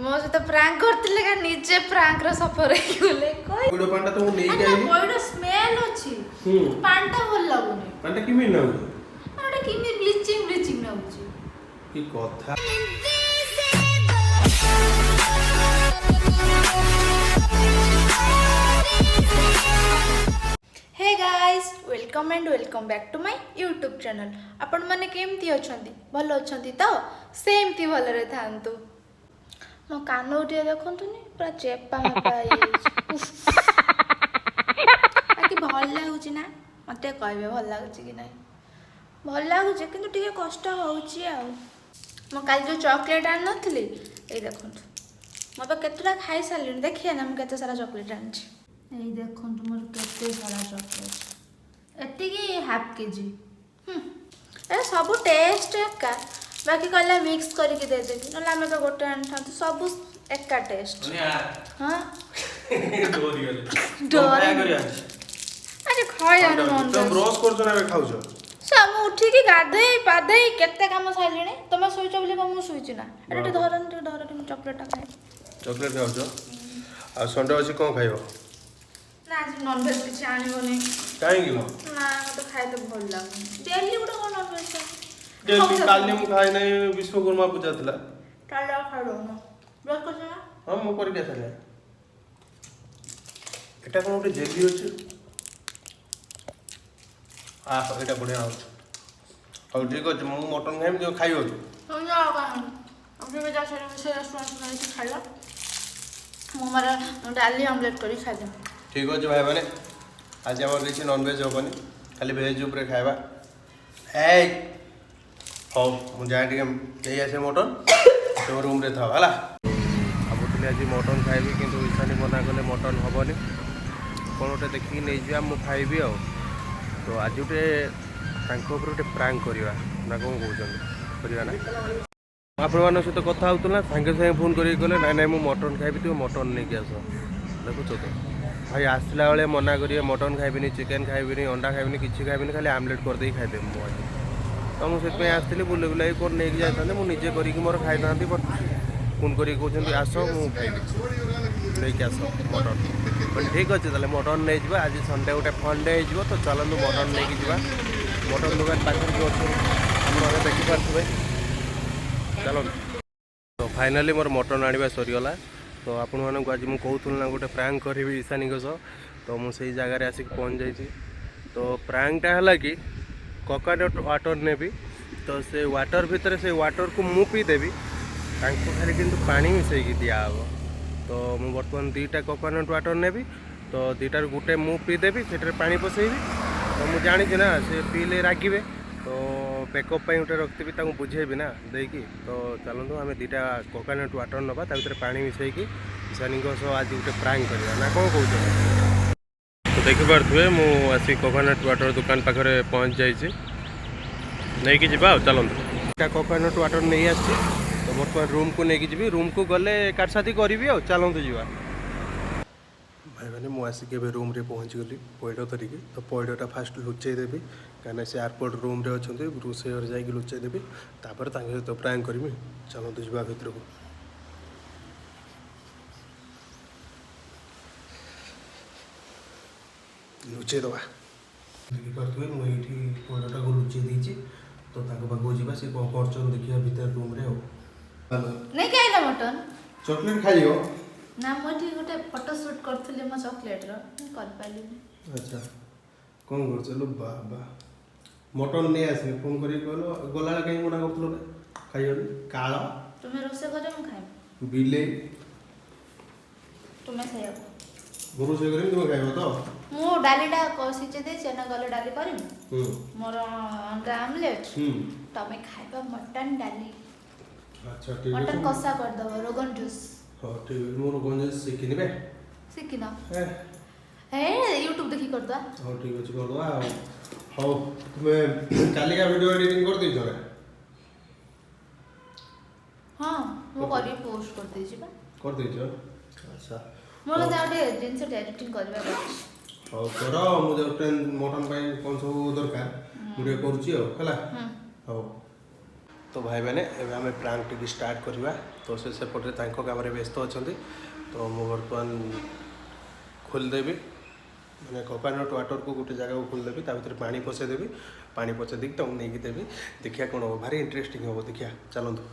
मो से तो प्रैंक करतिले का निजे प्रैंक रो सफर हे गेले कोइ गुडो पांडा तो नहीं गई कोइडो स्मेल अछि पांडा भल लागुनी पांडा कि मिल लागु अरे कि मी ब्लीचिंग लागुची की कथा hey guys welcome and welcome back to my YouTube channel आपण माने केमती अछंती भलो अछंती तो सेमती भलो रे थांतु मो कान उठिया देखंतुनी पूरा चेपा पाई बाकी भल लागुची ना मते कहबे भल लागुची कि नै भल लागुची किंतु टिके कष्ट होउची आ मो काल जो चॉकलेट आन नथली ए देखंतु मो बा केतरा खाई सालिन देखिए ना हम केते सारा चॉकलेट आनछी ए देखंतु मोर केते सारा चॉकलेट एतिकी हाफ केजी ए सब टेस्ट एका बाकी कहला मिक्स करके दे देबी नला हमें तो गोटे आनथा तो सब एका टेस्ट हां डोरी गले डोरी करिया अरे खाय आन मन तो ब्रश करछ ना खाउछ सब उठी की गाधे पाधे केते काम साइलेनी तमे सोइछ बोली हम सोइछ ना एटा धरन चॉकलेट खाए चॉकलेट खाउछ आ संडे अछि कोन खाइबो ना आज नॉन वेज किछ आनिबो नै काहे गिलो ना तो खाए तो भल लागो डेली उडा कोन नॉन वेज डेली काली मु खाइ नै विश्वकर्मा पूजा थिला काला खाडो ना ब्रश करछ ना हां मु करि के साले एटा कोन उठे जेली अछि आ एटा बढ़िया होछ और ठीक अछि मु मटन खाइम जो खाइयो तो ना का अब जे जा से रेस्टोरेंट में खाइला मु मारा डाली ऑमलेट करी खा दे ठीक अछि भाई माने आज हमर किछि नॉन वेज होबनी खाली वेज ऊपर खाइबा ए हो मु जाय के ले आसे मटन तो रूम रे था हला अब तुले आज मटन खाइबी किंतु इसानी मना करले मटन होबनी कोन ओटे देखि नै जिया मु खाइबी आ तो आज उटे तांको ऊपर उटे प्रैंक करिवा ना कोन कहउछन करिवा ना आपण मान सहित कथा होतला संगे संगे फोन करी गले नै नै मु मटन खाइबी तू मटन नै के आसो देखु तो भाई आसला बेले मना करिए मटन खाइबिनी चिकेन खाइबिनी अंडा खाइबिनी किछि खाइबिनी खाली आमलेट कर दे खाइबे मु आज तो मुझे से आसती बुले बुलाई कर नहीं जाता मुझे निजे करी मोर खाई था बट फोन करी कहते आस मु खाइबी नहीं आस मटन बोले ठीक अच्छे ताले मटन नहीं जा आज संडे गोटे फन डे हो तो चलतु मटन नहीं जा मटन दुकान पाखे जो अच्छे देखिपे चलो तो फाइनाली मोर मटन आने सरीगला तो आपण मानक आज मुझे कहूँ ना गोटे प्रैंक करी ईशानी सह तो मुझे जगार आसिक पहुँच जाइए तो प्रैंकटा है कि कोकोनट वाटर नेबी तो से वाटर भितर से वाटर को मु पी देवी खाली किंतु पानी मिसई दियाब तो मु बर्तमान दीटा कोकोनट वाटर नेबी तो दीटार गोटे मु पी देवी से पानी पसैबी तो मुझे जानी ना से पीले रागिबे तो बेकअप गोटे रखी बुझेबी ना देकी तो चलतु आम दीटा कोकोनट वाटर नवा भर पानी मिसई ईशानी आज गोटे प्रैंक करवा ना कौन कौन तो देखिपे मुझे कोकोनट वाटर दुकान पाखे पहुँच जाइए नहीं कि जा चलते कोकोनट वाटर नहीं आसी तो बर्तमान रूम को लेकिन जी रूम को गले काटसाथी करी चलतु जा भाई मैंने मुझे रूम रे पहुँच गली पैड धरिकी तो पैडटा फास्ट लुचई देवी कहीं से एयरपोर्ट रूम रे अच्छा रोषे घर जा लुचई देवी तापर सहित प्रैंक करी चलतु जा भितर को लुचे दवा देखिपे मुझे पैडटा को लुचे देती तो पाखक जा सी कौन कर देखिए भर रूम रे नहीं खाइला मटन चॉकलेट खाइयो ना मोठी गोटे फोटो शूट करथले म चॉकलेट रो कर पाली अच्छा कौन कर चलो बाबा मटन नहीं आसे फोन करी कहलो गला कहीं मना करथलो खाइयो काला तुम्हें रोसे करे म खाइ बिले तुम्हें खाइयो गुरु से करी तुम खाइयो तो मु डालीटा सिचे दे चना गले डाली करी मोर अंडा आमलेट तमे खाइबा मटन डाली अच्छा ठीक है मटन कसा कर दबो रोगन जूस हां ठीक है मोर गंज सिखिनी बे सिखिना ए YouTube देखि कर दो हां ठीक है कर दो हां तुम्हें काली का वीडियो एडिटिंग कर दी जरे हां वो करी पोस्ट कर दे छी बा कर दे छ अच्छा मोला जाडे जिंस एडिटिंग करबा हां करो मुझे मटन पाई कौन सब दरकार मुझे करूची हो हला हां तो भाई मैंने एवं आम प्रांक टी स्टार्ट करवा तो से सेपटे काम व्यस्त अच्छा तो मुझे बर्तमान खोलदेवी मैंने कोकोनट वाटर को गोटे जगह को खोलदेवी भर पानी पशेदेवी पानी पशे देकी तुमको नहीं देवी देखिए कौन हम भारी इंटरेस्टिंग हम देखिए चलतु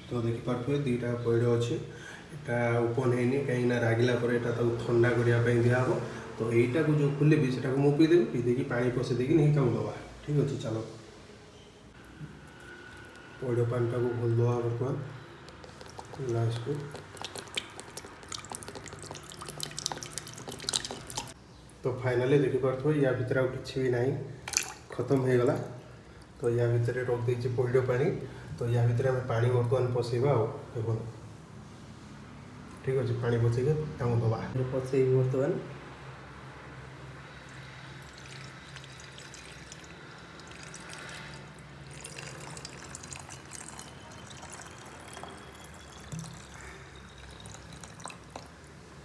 तो देखिपे दुईटा पैड़ अच्छी यहाँ ओपन है कहीं रागिला ठंडा करने दिहब तो यहीटा को जो खोलि से मुझे पीदेवी पीदेकी पा पशे देकी नहीं तुम दवा ठीक अच्छे चलो पैड़ पानी टाक खोलदे बर्तमान लास्ट को तो फाइनाली देखिपे या भर आ कि ना खत्म हो गला तो या भितर रख देती पैड़ पानी तो या भितर आम पानी बर्तमान पशेबा देखो ठीक अच्छे पानी पशेक दवा पशे बर्तमान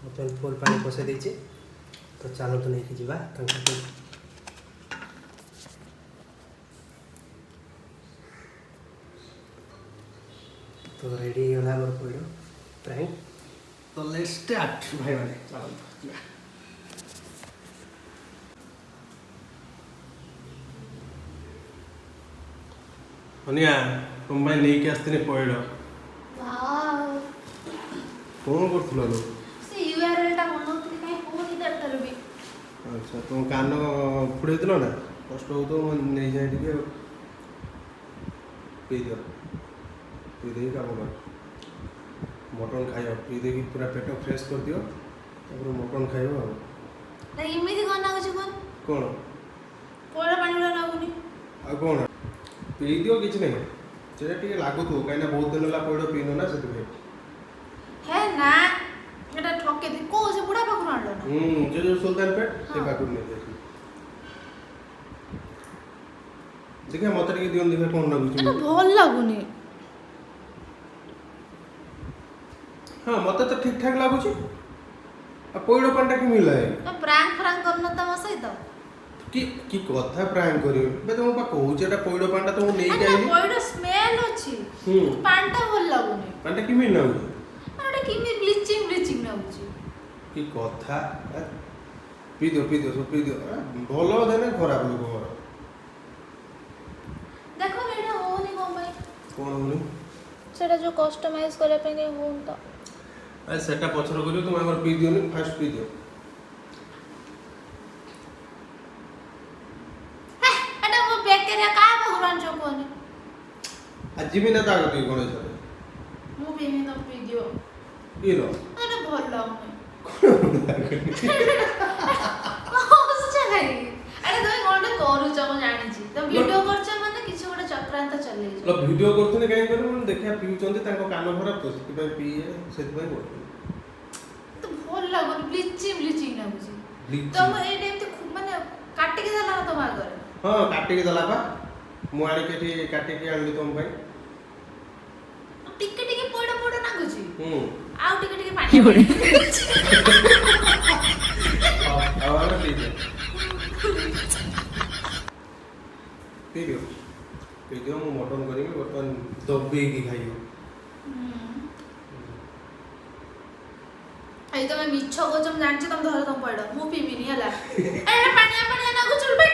बर्तमान फुल पानी पशे देती तो चलो तो नहीं जावा तो रेडी होगा मोर पैड़ प्रैंक तो लेट्स स्टार्ट भाई मैंने चलो अनिया तुम भाई नहीं आसती पैड़ कौन कर अच्छा तुम कान फुड़े ना कष्ट हो तो नहीं जाए टे पी दियो पी दे काम कर मटन खाइब पी दे पूरा पेट फ्रेश कर दियो तापर मटन खाइब कौन कौन पी दियो किसी नहीं से लगुत कहीं बहुत दिन है पैड़ पीन ना से ठके दे को से बुढ़ा पाखु आलो ना जो सुल्तान पेट से पाखु नहीं देखी देखिए मत टिके दियन देखिए कोन लागुची एटा भल लागुनी हां मत तो ठीक ठाक लागुची आ पैड़ पांडा की मिला है तो प्रैंक करन त मसई तो की कथा प्रैंक करियो बे तुम पा कहू जेटा पैड़ पांडा तो नहीं जाई पैड़ स्मेल अछि पांडा भल लागुनी पांडा की मिल लागुची कि ब्लीचिंग ना होची की कथा पी दियो सब पी दियो भलो देने खराब लोग मोर देखो एटा होनी कोन भाई कोन होनी सेटा जो कस्टमाइज करे पे नहीं होन तो अरे सेटा पछर करियो तुम हमर पी दियो नि फास्ट पी दियो एटा वो बैक्टीरिया का भगवान जो कोनी आज भी ना ताकत कोन छे मु भी नहीं तो पी दियो पी लो अरे भल लागुनी हसछ भाई अरे तुम कोन करू छ म जानि छी तो वीडियो करछ माने किछ गोटे चक्रांत चले छ लो वीडियो करथुने काई करे मन देखिया पीउचंती ताको कान खराब तो सेति पीए सेति भाई बोल तो भल लागुनी ब्लीचिंग ना बुझी तो म ए टाइम तो माने काटी के दला तो मागर हां काटी के दला बा मु आनी के काटी के आनली तुम भाई टिके पोड़ ना गुची आउ टिके पानी और पी दियो मु मटन करी बर्तमान दबे की खाइयो आई तो मैं मिच्छो को जम जान छी तुम धर तुम पड़ मु पीबी नहीं हला ए पानी ना गुचुल बे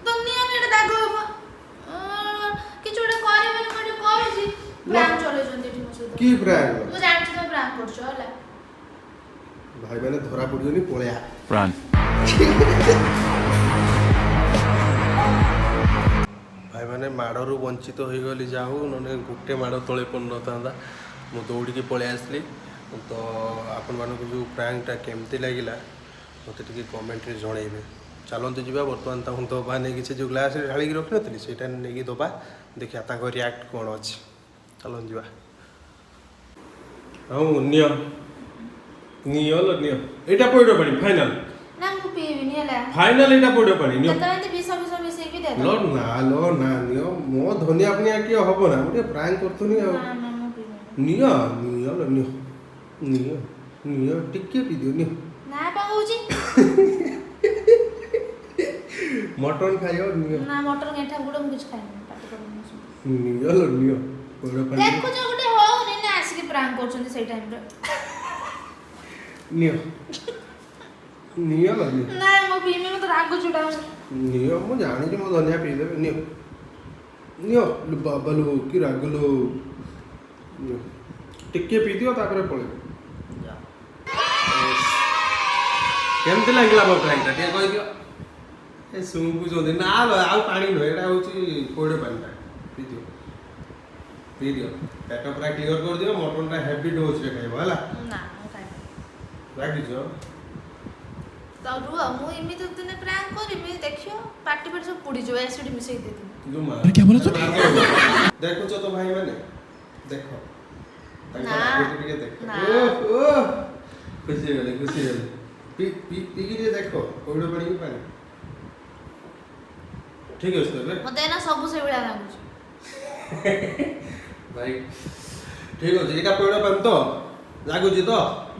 दुनिया ने दागो कि छोड़े करे मन करे करे जी प्राण चले जंदी ठी मुसे की प्राण तू जान छी तो प्राण करछ हला भाई मैंने धरा पड़ियो नि पळया प्राण भाई मैंने माड़ू वंचित हो गली जाऊ नने गोटे माड़ तले पड़ ना मु दौड़ी पलि आसली तो आपण मानक जो प्रैंकटा केमती लगिला मत टे कमेंट जनइबे चलते जी बर्तमान तक दबा नहीं कि जो ग्लास ढाड़ी रखी नी से नहीं दबा देखिए रिएक्ट कौन अच्छी चलो जी हाँ नियो नियो लो नियो एटा पड़ो पानी फाइनल ना मु पीबी नहीं हला फाइनल एटा पड़ो पानी नियो तो एते बिसा बिसा मिसे भी दे लो ना नियो मो धनिया अपनी आके हबो ना गोटे प्रैंक करथुनी आ ना ना मु पीबी नियो नियो लो नियो नियो नियो टिके पी दियो नियो ना पाउची मटन खाइयो नियो ना मटन एठा गुडम कुछ खाइ पाटी कर ନିଅ ଲୋ ନିଅ ପଇଡ଼ ପାଣି ଦେଖୁଛ ଗୋଟେ ହଉନି ନା ଆସିକି ପ୍ରାଙ୍କ କରୁଛନ୍ତି ସେଇ ଟାଇମରେ। ନିଅ ନିଅ ଲୋ ନିଅ ନାଇଁ ମୋ ପିଇମି ମତେ ରାଗ ଚିଡାଉନି। ନିଅ ମୁଁ ଜାଣିଛି ମୋ ଧନିଆ ପିଇଦେବେ ନିଅ ନିଅ ଲୋ ବାବା ଲୋ କି ରାଗ ଲୋ ନିଅ ଟିକେ ପିଇଦିଅ ତାପରେ ପଳେଇବ କେମିତି ଲାଗିଲା ମୋ ପ୍ରାଙ୍କଟା ଟିକେ କହିଦିଅ ଏ ଶୁଙ୍ଗୁଛନ୍ତି ନା ଆଉ ପାଣି ନୁହେଁ ଏଇଟା ହେଉଛି ପଇଡ଼ ପାଣିଟା ପିଇଦିଅ ପିଇଦିଅ ପେଟ ପୁରା କ୍ଲିୟର କରିଦିଅ ମଟନଟା ହେଭି ଡୋଜରେ ଖାଇବ ହେଲା ନା ମୁଁ ଖାଇବି। ରାଗିଛ ତ ରୁହ ମୁଁ ଏମିତି ଦିନେ ପ୍ରାଙ୍କ କରିବି ଦେଖିବ ପାଟି ପାଟି ସବୁ ପୁଡ଼ିଯିବ ଏସିଡ୍ ମିଶେଇ ଦେଇଥିବି। ଦେଖୁଛ ତ ଭାଇ ମାନେ ଦେଖ ତାଙ୍କ ନା, ରାଗକୁ ଟିକେ ଦେଖ ନା। ଖୁସି ହେଇଗଲେ ପିଇକି ଟିକେ ଦେଖ ପଇଡ଼ ପାଣି କି ପାଣି ଠିକ ଅଛି ତ ଏବେ ମତେ ଏଇନା ସବୁ ସେଇଭଳିଆ ଲାଗୁଛି। ଭାଇ ଠିକ ଅଛି ଏଇଟା ପଇଡ଼ ପାଣି ତ ଲାଗୁଛି ତ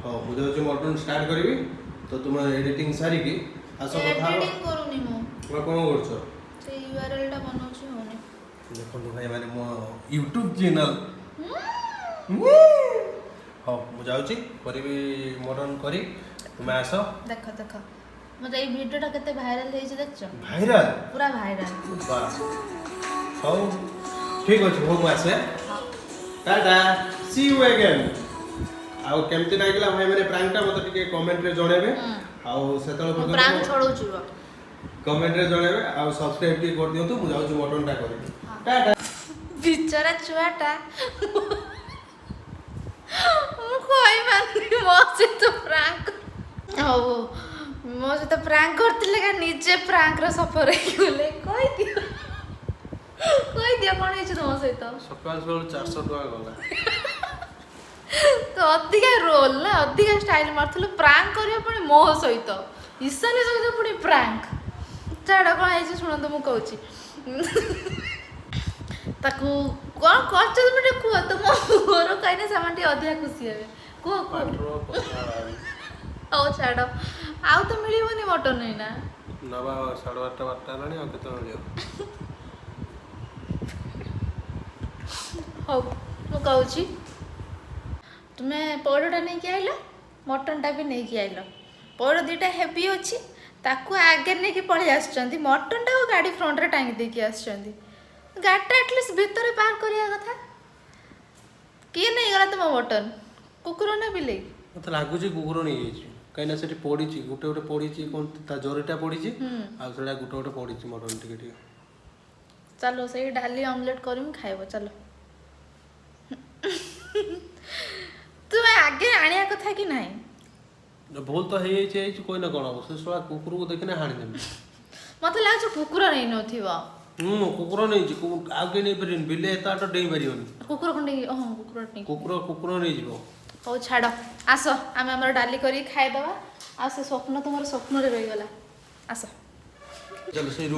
ହଉ ମୁଁ ଯାଉଛି ମଟନ୍ ଷ୍ଟାର୍ଟ କରିବି ତ ତୁମେ ଏଡିଟିଂ ସାରିକି ଆସ କଥା ହବ ଏଡିଟିଂ କରୁନି ମୁଁ ତୁମେ କ'ଣ କରୁଛ ସେ URL ଟା ବନଉଛି ହଉନି। ଦେଖନ୍ତୁ ଭାଇ ମାନେ ମୋ ୟୁଟ୍ୟୁବ ଚ୍ୟାନେଲ ହଉ ମୁଁ ଯାଉଛି କରିବି ମଟନ୍ କରି ତୁମେ ଆସ ଦେଖ ଦେଖ ମତେ ଏଇ ଭିଡିଓଟା କେତେ ଭାଇରାଲ ହେଇଛି ଦେଖିଛ? ଭାଇରାଲ ପୁରା ଭାଇରାଲ। ବାସ୍ ହଉ ଠିକ ଅଛି ହଉ ମୁଁ ଆସେ ଟାଟା ସି ୟୁ ଆଗେନ୍ ଆଉ କେମିତି ଲାଗିଲା ଭାଇ ମାନେ ପ୍ରାଙ୍କଟା ମତେ ଟିକେ କମେଣ୍ଟରେ ଜଣେଇବେ ଆଉ ସେତେବେଳେ ପ୍ରାଙ୍କ ଛଡ଼ଉଛି ରୁହ। କମେଣ୍ଟରେ ଜଣେଇବେ ଆଉ ସବସ୍କ୍ରାଇବ ଟିକେ କରିଦିଅନ୍ତୁ ମୁଁ ଯାଉଛି ମଟନଟା କରିବି ଟାଟା ବିଚରା ଛୁଆଟା ମୁଁ କହିପାରୁନି ମୋ ସହିତ ପ୍ରାଙ୍କ ହଉ ମୋ ସହିତ ପ୍ରାଙ୍କ କରିଥିଲେ କା ନିଜେ ପ୍ରାଙ୍କର ସଫର ହେଇଗଲେ କହିଦିଅ କ'ଣ ହେଇଛି ତମ ସହିତ? ସକାଳ ସକାଳୁ 400 ଟଙ୍କା ଗଲା ତ ଅଧିକା ରୋଲ ନା ଅଧିକା ଷ୍ଟାଇଲ ମାରୁଥିଲୁ ପ୍ରାଙ୍କ କରିବା ପୁଣି ମୋ ସହିତ ଈଶାନୀ ସହିତ ପୁଣି ପ୍ରାଙ୍କ ଛାଡ଼ କ'ଣ ହେଇଛି ଶୁଣନ୍ତୁ ମୁଁ କହୁଛି ତାକୁ କ'ଣ କରୁଛ ତୁମେ ଟିକେ କୁହ ତମ ଘର କହିଲେ ସେମାନେ ଟିକେ ଅଧିକା ଖୁସି ହେବେ କୁହ କୁହ ହଉ ଛାଡ଼ ଆଉ ତ ମିଳିବନି ମଟନ୍ ଏଇନା ନବା 12:30 ହେଲାଣି ଆଉ କେତେ ମିଳିବ ହଉ ମୁଁ କହୁଛି ତୁମେ ପଇଡ଼ଟା ନେଇକି ଆଇଲ ମଟନ୍ଟା ବି ନେଇକି ଆଇଲ ପଇଡ଼ ଦୁଇଟା ହେଭି ଅଛି ତାକୁ ଆଗରେ ନେଇକି ପଳେଇ ଆସିଛନ୍ତି ମଟନ୍ଟା ଆଉ ଗାଡ଼ି ଫ୍ରଣ୍ଟରେ ଟାଙ୍ଗି ଦେଇକି ଆସିଛନ୍ତି ଗାଡ଼ିଟା ଆଟଲିଷ୍ଟ ଭିତରେ ପାର୍କ କରିବା କଥା କିଏ ନେଇଗଲା ତୁମ ମଟନ୍ କୁକୁର ନା ବିଲେଇ ମତେ ଲାଗୁଛି କୁକୁର ନେଇଯାଇଛି କାହିଁକିନା ସେଠି ପଡ଼ିଛି ଗୋଟେ ପଡ଼ିଛି କ'ଣ ତା ଜରିଟା ପଡ଼ିଛି ଆଉ ସେଟା ଗୋଟେ ପଡ଼ିଛି ମଟନ୍ ଟିକେ ଟିକେ ଚାଲ ସେଇ ଡାଲି ଅମଲେଟ୍ କରିମି ଖାଇବ ଚାଲ ତୁମେ ଆଗେ ଆଣିବା କଥା କି ନାହିଁ ଭୁଲ ତ ହେଇଯାଇଛି କହିନା କ'ଣ ହବ ସେ ଶଳା କୁକୁରକୁ ଦେଖିନା ହାଣିଦେବି ମତେ ଲାଗୁଛି କୁକୁର ନେଇନଥିବ କୁକୁର ନେଇଛି ଆଉ କେହି ନେଇପାରିବନି ବିଲେଇ ଏତେ ବାଟ ଡେଇଁ ପାରିବନି କୁକୁର ଖଣ୍ଡେ ହଁ କୁକୁର ନେଇଯିବ ହଉ ଛାଡ଼ ଆସ ଆମେ ଆମର ଡାଲି କରିକି ଖାଇଦେବା ଆଉ ସେ ସ୍ୱପ୍ନ ତୁମର ସ୍ୱପ୍ନରେ ରହିଗଲା ଆସ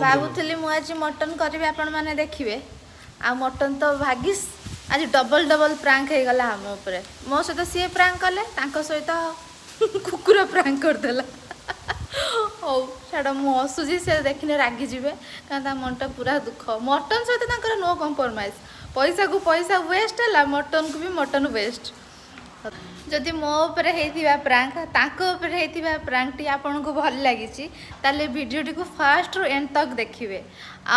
ଭାବୁଥିଲି ମୁଁ ଆଜି ମଟନ୍ କରିବି ଆପଣମାନେ ଦେଖିବେ ଆଉ ମଟନ୍ ତ ଭାଗିସ୍ ଆଜି ଡବଲ ପ୍ରାଙ୍କ ହେଇଗଲା ଆମ ଉପରେ ମୋ ସହିତ ସିଏ ପ୍ରାଙ୍କ କଲେ ତାଙ୍କ ସହିତ କୁକୁର ପ୍ରାଙ୍କ କରିଦେଲା ହଉ ଛାଡ଼ ମୁଁ ହସୁଛି ସେ ଦେଖିଲେ ରାଗିଯିବେ କାରଣ ତା ମନଟା ପୁରା ଦୁଃଖ ମଟନ୍ ସହିତ ତାଙ୍କର ନୋ କମ୍ପ୍ରମାଇଜ୍ ପଇସାକୁ ପଇସା ୱେଷ୍ଟ ହେଲା ମଟନ୍କୁ ବି ମଟନ୍ ୱେଷ୍ଟ ଯଦି ମୋ ଉପରେ ହେଇଥିବା ପ୍ରାଙ୍କ ତାଙ୍କ ଉପରେ ହେଇଥିବା ପ୍ରାଙ୍କଟି ଆପଣଙ୍କୁ ଭଲ ଲାଗିଛି ତାହେଲେ ଭିଡ଼ିଓଟିକୁ ଫାଷ୍ଟରୁ ଏଣ୍ଡ ତକ୍ ଦେଖିବେ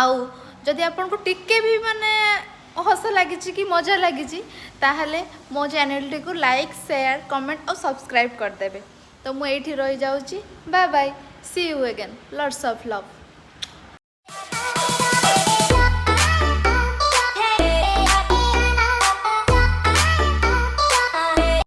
ଆଉ ଯଦି ଆପଣଙ୍କୁ ଟିକେ ବି ମାନେ ହସ ଲାଗିଛି କି ମଜା ଲାଗିଛି ତାହେଲେ ମୋ ଚ୍ୟାନେଲଟିକୁ ଲାଇକ୍ ସେୟାର କମେଣ୍ଟ ଆଉ ସବସ୍କ୍ରାଇବ୍ କରିଦେବେ ତ ମୁଁ ଏଇଠି ରହିଯାଉଛି bye bye see you again lots of love